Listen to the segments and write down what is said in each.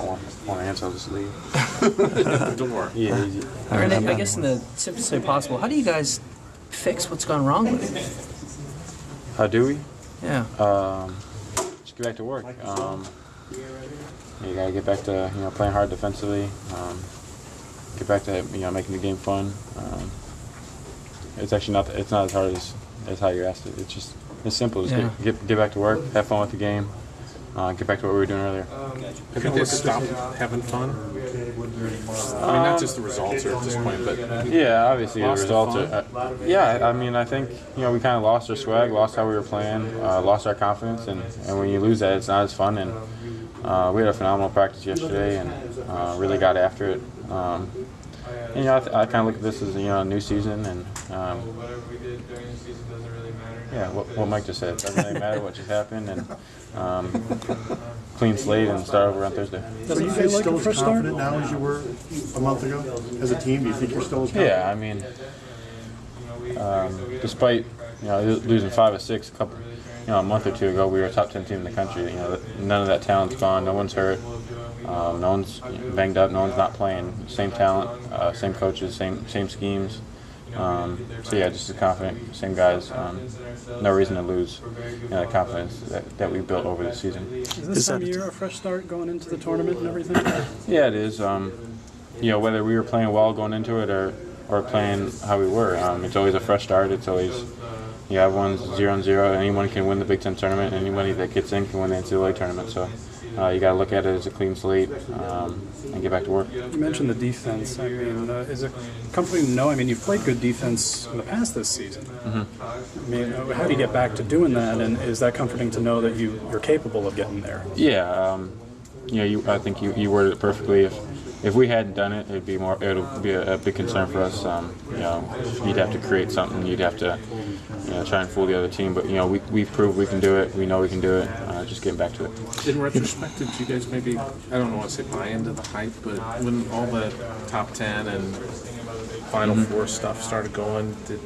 want to answer, I'll just leave. The door. Yeah, easy. All right, I guess in the simplest way possible, how do you guys fix what's gone wrong with it? How do we? Yeah. Just get back to work. You gotta get back to playing hard defensively. Get back to making the game fun. It's actually not. It's not as hard as how you asked it. It's just it's simple. Just get back to work. Have fun with the game. Get back to what we were doing earlier. Have you guys stopped having fun? I mean, not just the results are at this point, but yeah, obviously the results are. Yeah, I mean, I think we kind of lost our swag, lost how we were playing, lost our confidence, and when you lose that, it's not as fun. And we had a phenomenal practice yesterday, and really got after it. And, I kind of look at this as a new season, and yeah, what Mike just said. It doesn't really matter what just happened, and clean slate and start over on Thursday. Are you guys still as confident now as you were a month ago as a team? Do you think you're still as confident? Yeah, I mean, despite losing 5 of 6 a month or two ago, we were a top 10 team in the country. None of that talent's gone. No one's hurt. No one's banged up. No one's not playing. Same talent, same coaches, same schemes. So yeah, just as confident, same guys. No reason to lose the confidence that we built over the season. Is this time of year a fresh start going into the tournament and everything? Yeah, it is. Whether we were playing well going into it or playing how we were, it's always a fresh start. It's always everyone's 0-0. Anyone can win the Big Ten tournament. Anybody that gets in can win the NCAA tournament. So you got to look at it as a clean slate and get back to work. You mentioned the defense. I mean, is it comforting to know? I mean, you've played good defense in the past this season. I mean, how do you get back to doing that? And is that comforting to know that you're capable of getting there? Yeah, I think you worded it perfectly. If we hadn't done it, it'd be a big concern for us. You'd have to create something. You'd have to try and fool the other team. But we've proved we can do it. We know we can do it. Just getting back to it. In retrospect, did you guys maybe, I don't want to say buy into the hype, but when all the top 10 and Final Four stuff started going, did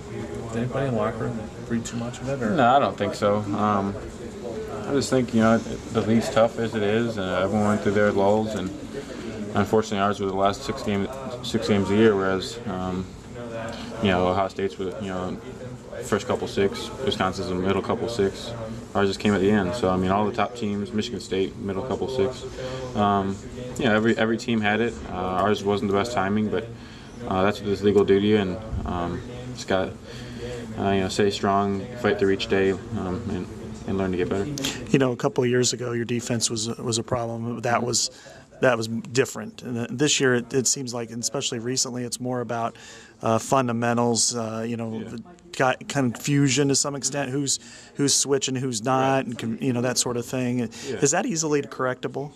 anybody in the locker room read too much of it? Or? No, I don't think so. I just think the league's tough as it is, and everyone went through their lulls, and unfortunately ours were the last six games a year, whereas Ohio State's were first couple 6, Wisconsin's the middle couple 6. Ours just came at the end. So I mean, all the top teams, Michigan State middle couple 6. Every team had it. Ours wasn't the best timing, but that's what this league will do to you, and just got to stay strong, fight through each day, and learn to get better. A couple of years ago, your defense was a problem. That was different. And this year, it seems like, and especially recently, it's more about fundamentals. Confusion to some extent. Who's switching, who's not, and that sort of thing. Is that easily correctable?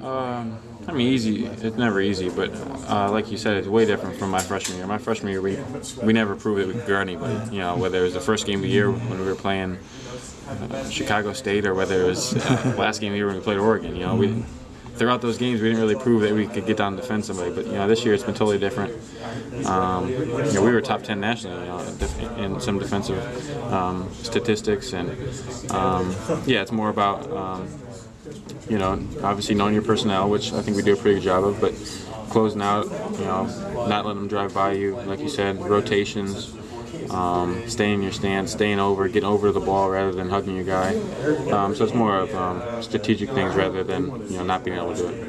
I mean, easy. It's never easy, but like you said, it's way different from my freshman year. My freshman year, we never proved that we could guard anybody. Whether it was the first game of the year when we were playing Chicago State, or whether it was last game of the year when we played Oregon. Throughout those games, we didn't really prove that we could get down and defend somebody. But this year, it's been totally different. We were top 10 nationally, in some defensive statistics, and it's more about obviously knowing your personnel, which I think we do a pretty good job of, but closing out, not letting them drive by you, like you said, rotations, staying in your stance, staying over, getting over the ball rather than hugging your guy. So it's more of strategic things rather than not being able to do it.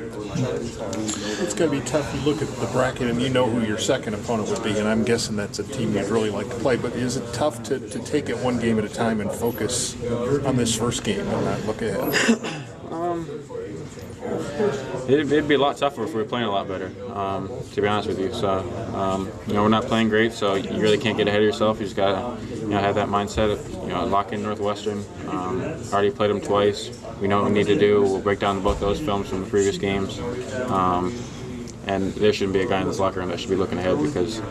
It's going to be tough. You look at the bracket and you know who your second opponent would be, and I'm guessing that's a team you'd really like to play. But is it tough to take it one game at a time and focus on this first game and not look ahead? It'd be a lot tougher if we were playing a lot better, to be honest with you. So, we're not playing great, so you really can't get ahead of yourself. You just got to have that mindset of, lock in Northwestern. Already played them twice. We know what we need to do. We'll break down both those films from the previous games. And there shouldn't be a guy in this locker room that should be looking ahead because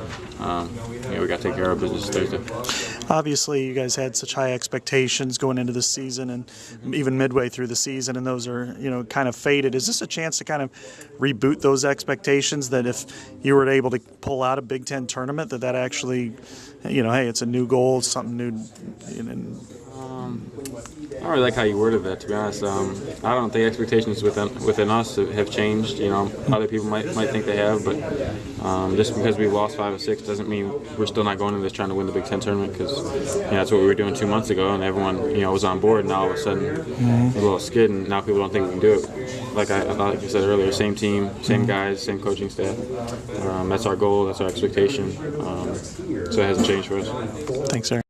we got to take care of business Thursday. Obviously, you guys had such high expectations going into the season and even midway through the season, and those are, kind of faded. Is this a chance to kind of reboot those expectations, that if you were able to pull out a Big Ten tournament, that actually hey, it's a new goal, it's something new. I don't really like how you worded that, to be honest. I don't think expectations within us have changed. Other people might think they have, but just because we've lost 5 or 6 doesn't mean we're still not going into this trying to win the Big Ten tournament, because that's what we were doing 2 months ago, and everyone was on board. And now all of a sudden, a little skid, and now people don't think we can do it. Like I said earlier, same team, same guys, same coaching staff. That's our goal. That's our expectation. So it hasn't changed for us. Thanks, Eric.